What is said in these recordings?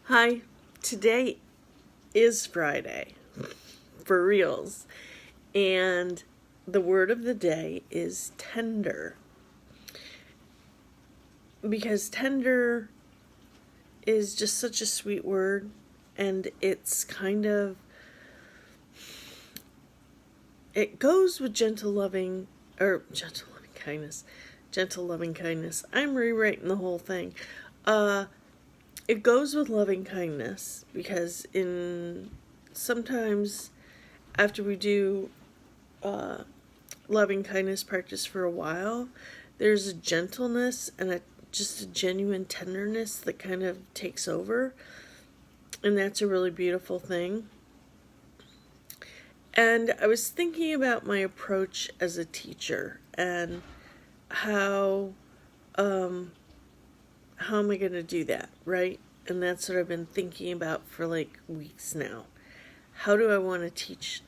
Hi, today is Friday, for reals, and the word of the day is tender. Because tender is just such a sweet word, and it goes with gentle loving kindness. I'm rewriting the whole thing. It goes with loving kindness because sometimes after we do loving kindness practice for a while, there's a gentleness and just a genuine tenderness that kind of takes over, and that's a really beautiful thing. And I was thinking about my approach as a teacher and how how am I going to do that, right? And that's what I've been thinking about for like weeks now. How do I want to teach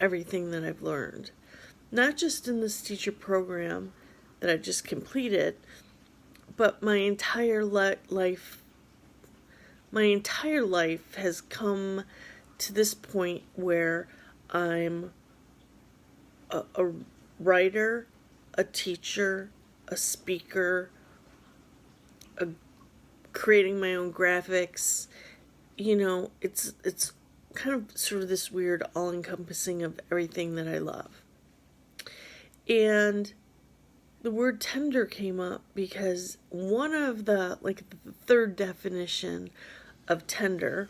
everything that I've learned? Not just in this teacher program that I just completed, but my entire life has come to this point where I'm a writer, a teacher, a speaker, creating my own graphics. It's kind of sort of this weird all-encompassing of everything that I love. And the word tender came up because one of the third definition of tender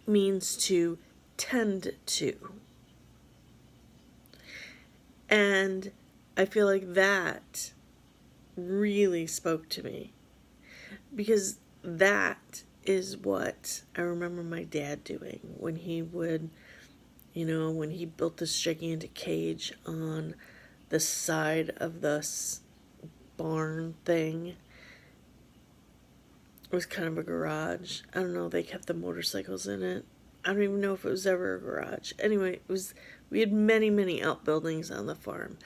means to tend to. And I feel like that really spoke to me because that is what I remember my dad doing when he would, when he built this gigantic cage on the side of this barn thing. It was kind of a garage. I don't know, they kept the motorcycles in it. I don't even know if it was ever a garage. Anyway, we had many, many outbuildings on the farm.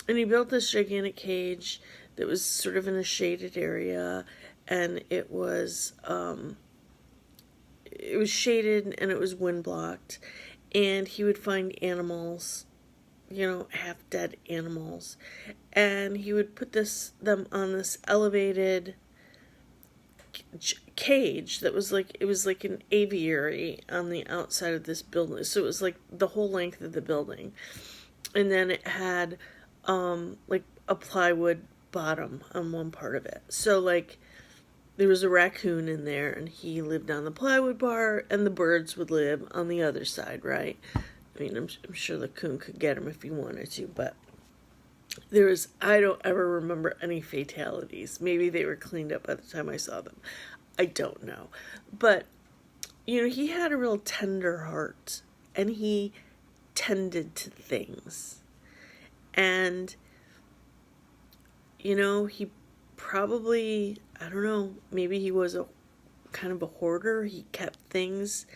And he built this gigantic cage that was sort of in a shaded area, and it was shaded and it was wind blocked. And he would find animals, half dead animals, and he would put them on this elevated cage that was like an aviary on the outside of this building. So it was like the whole length of the building, and then it had like a plywood bottom on one part of it. So like there was a raccoon in there, and he lived on the plywood bar, and the birds would live on the other side, right? I mean, I'm sure the coon could get him if he wanted to, but I don't ever remember any fatalities. Maybe they were cleaned up by the time I saw them. I don't know. But, he had a real tender heart, and he tended to things. And, he probably, I don't know, maybe he was a kind of a hoarder. He kept things.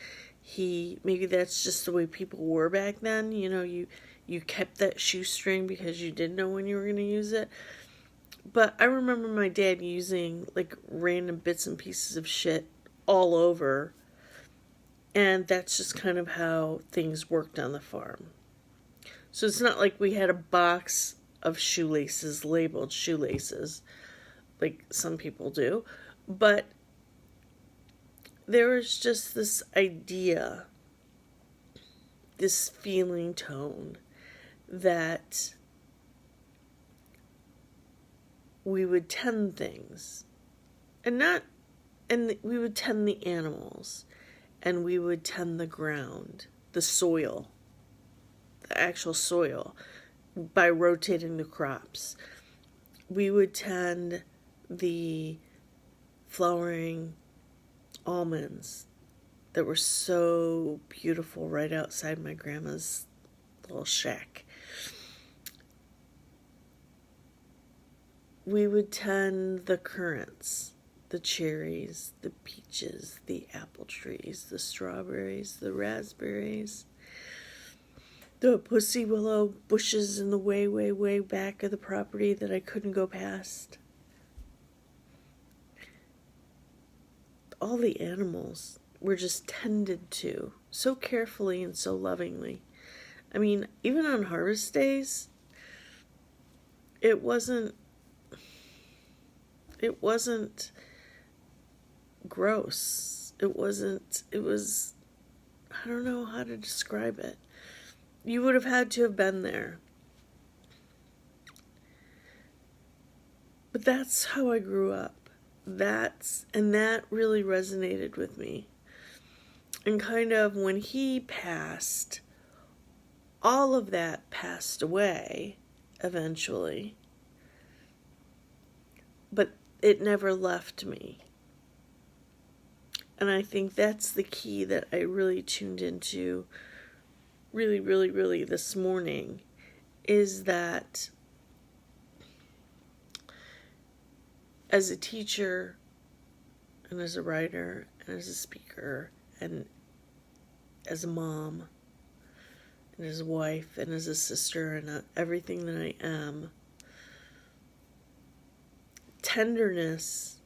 Maybe that's just the way people were back then. You kept that shoestring because you didn't know when you were going to use it. But I remember my dad using like random bits and pieces of shit all over. And that's just kind of how things worked on the farm. So it's not like we had a box of shoelaces labeled shoelaces like some people do. But there was just this idea, this feeling tone that we would tend things, and we would tend the animals, and we would tend the ground, the soil, the actual soil, by rotating the crops. We would tend the flowering almonds that were so beautiful right outside my grandma's little shack. We would tend the currants, the cherries, the peaches, the apple trees, the strawberries, the raspberries, the pussy willow bushes in the way, way, way back of the property that I couldn't go past. all the animals were just tended to so carefully and so lovingly. I mean, even on harvest days, it wasn't gross. It was, I don't know how to describe it. You would have had to have been there. But that's how I grew up. That really resonated with me. And kind of when he passed, all of that passed away eventually. But it never left me. And I think that's the key that I really tuned into really this morning, is that as a teacher and as a writer and as a speaker and as a mom and as a wife and as a sister and everything that I am, tenderness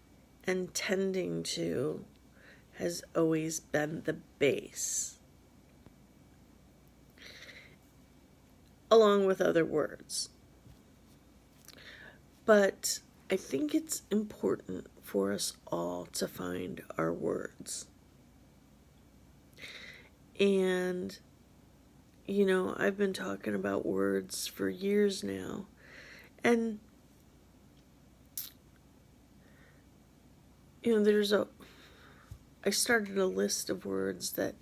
and tending to has always been the base, along with other words. But I think it's important for us all to find our words. And, you know, I've been talking about words for years now. And, you know, I started a list of words that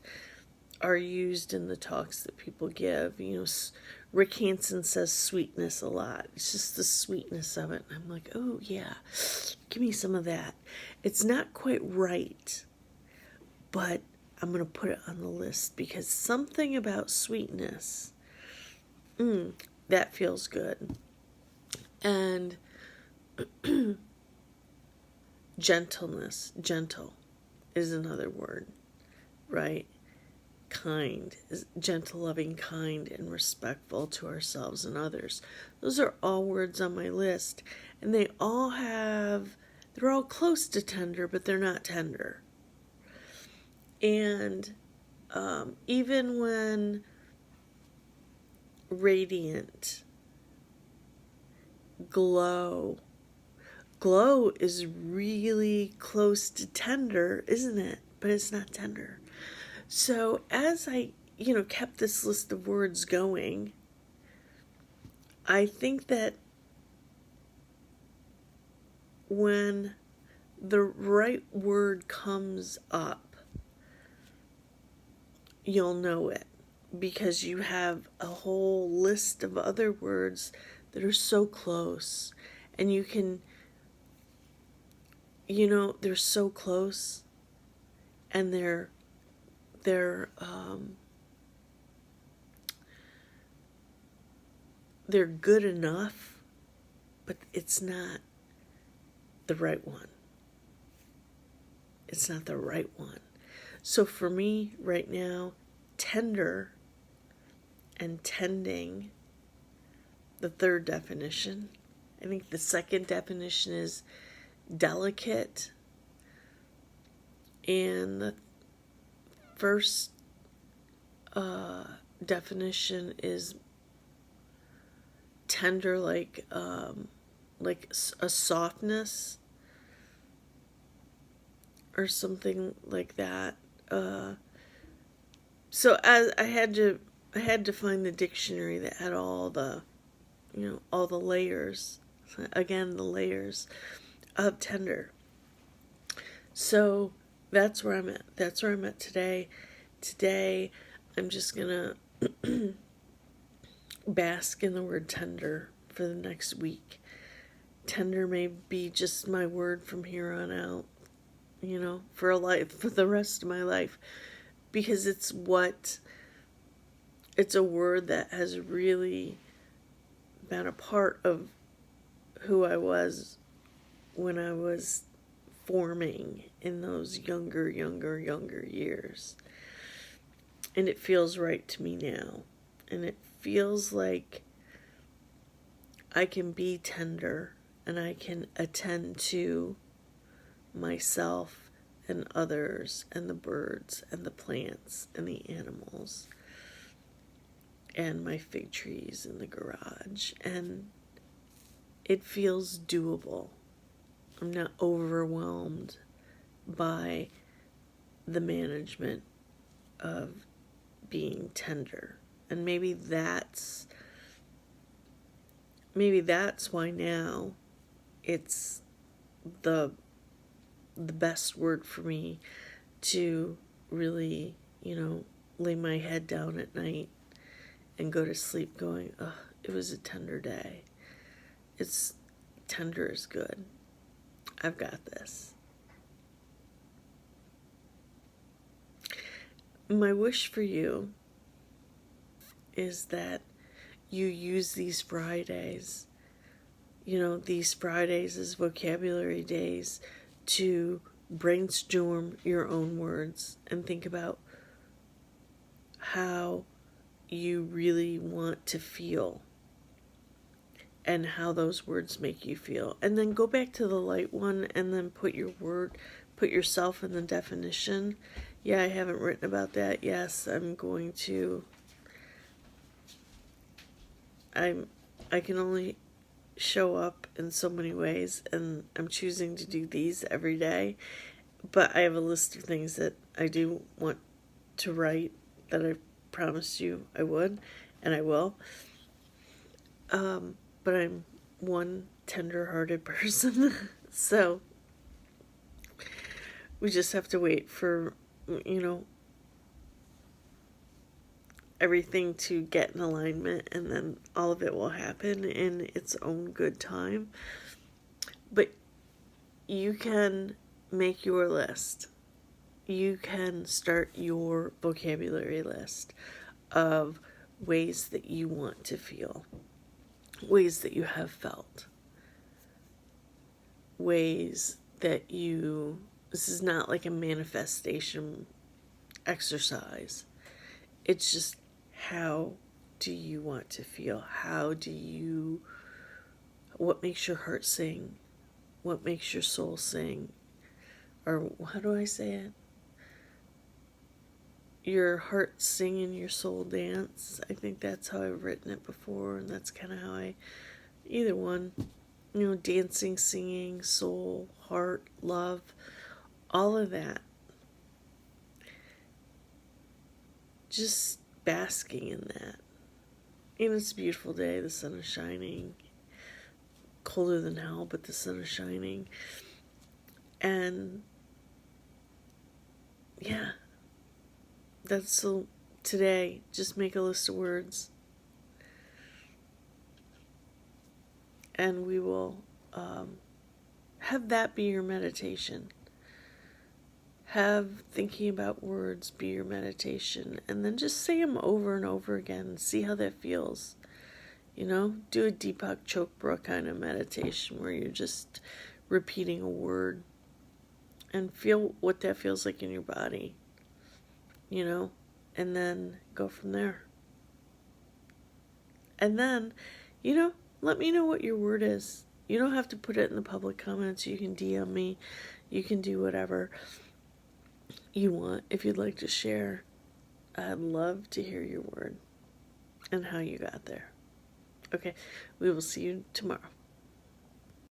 are used in the talks that people give. You know, Rick Hansen says sweetness a lot. It's just the sweetness of it. And I'm like, oh yeah, give me some of that. It's not quite right, but I'm going to put it on the list because something about sweetness, that feels good. And gentleness, gentle is another word, right? Kind, is gentle, loving, kind, and respectful to ourselves and others. Those are all words on my list, and they're all close to tender, but they're not tender. And even when radiant, glow is really close to tender, isn't it? But it's not tender. So as I, kept this list of words going, I think that when the right word comes up, you'll know it, because you have a whole list of other words that are so close, and you can, they're so close, and they're good enough, but it's not the right one. It's not the right one. So for me right now, tender and tending, the third definition. I think the second definition is delicate, and the first definition is tender, like a softness or something like that. So as I had to find the dictionary that had all the layers. Again, the layers of tender. So that's where I'm at. That's where I'm at today. Today, I'm just gonna bask in the word tender for the next week. Tender may be just my word from here on out, for the rest of my life, because it's a word that has really been a part of who I was when I was forming in those younger years. And it feels right to me now. And it feels like I can be tender and I can attend to myself and others and the birds and the plants and the animals and my fig trees in the garage. And it feels doable. I'm not overwhelmed by the management of being tender. And maybe that's why now it's the best word for me to really, lay my head down at night and go to sleep going, oh, it was a tender day. It's tender is good. I've got this. My wish for you is that you use these Fridays, these Fridays as vocabulary days, to brainstorm your own words and think about how you really want to feel and how those words make you feel. And then go back to the light one and then put yourself in the definition. Yeah, I haven't written about that. Yes, I'm going to. I can only show up in so many ways, and I'm choosing to do these every day. But I have a list of things that I do want to write that I promised you I would, and I will. But I'm one tender-hearted person, so we just have to wait for, everything to get in alignment, and then all of it will happen in its own good time. But you can make your list. You can start your vocabulary list of ways that you want to feel, ways that you have felt, ways that this is not like a manifestation exercise. It's just, how do you want to feel? What makes your heart sing? What makes your soul sing? Or how do I say it? Your heart sing and your soul dance. I think that's how I've written it before, and that's kind of how either one, dancing, singing, soul, heart, love, all of that. Just basking in that. And it's a beautiful day. The sun is shining. Colder than hell, but the sun is shining. And yeah, that's today. Just make a list of words, and we will have that be your meditation. Have thinking about words be your meditation, and then just say them over and over again. See how that feels. Do a Deepak Chopra kind of meditation where you're just repeating a word and feel what that feels like in your body, and then go from there. And then, let me know what your word is. You don't have to put it in the public comments. You can DM me. You can do whatever you want. If you'd like to share, I'd love to hear your word and how you got there. Okay, we will see you tomorrow.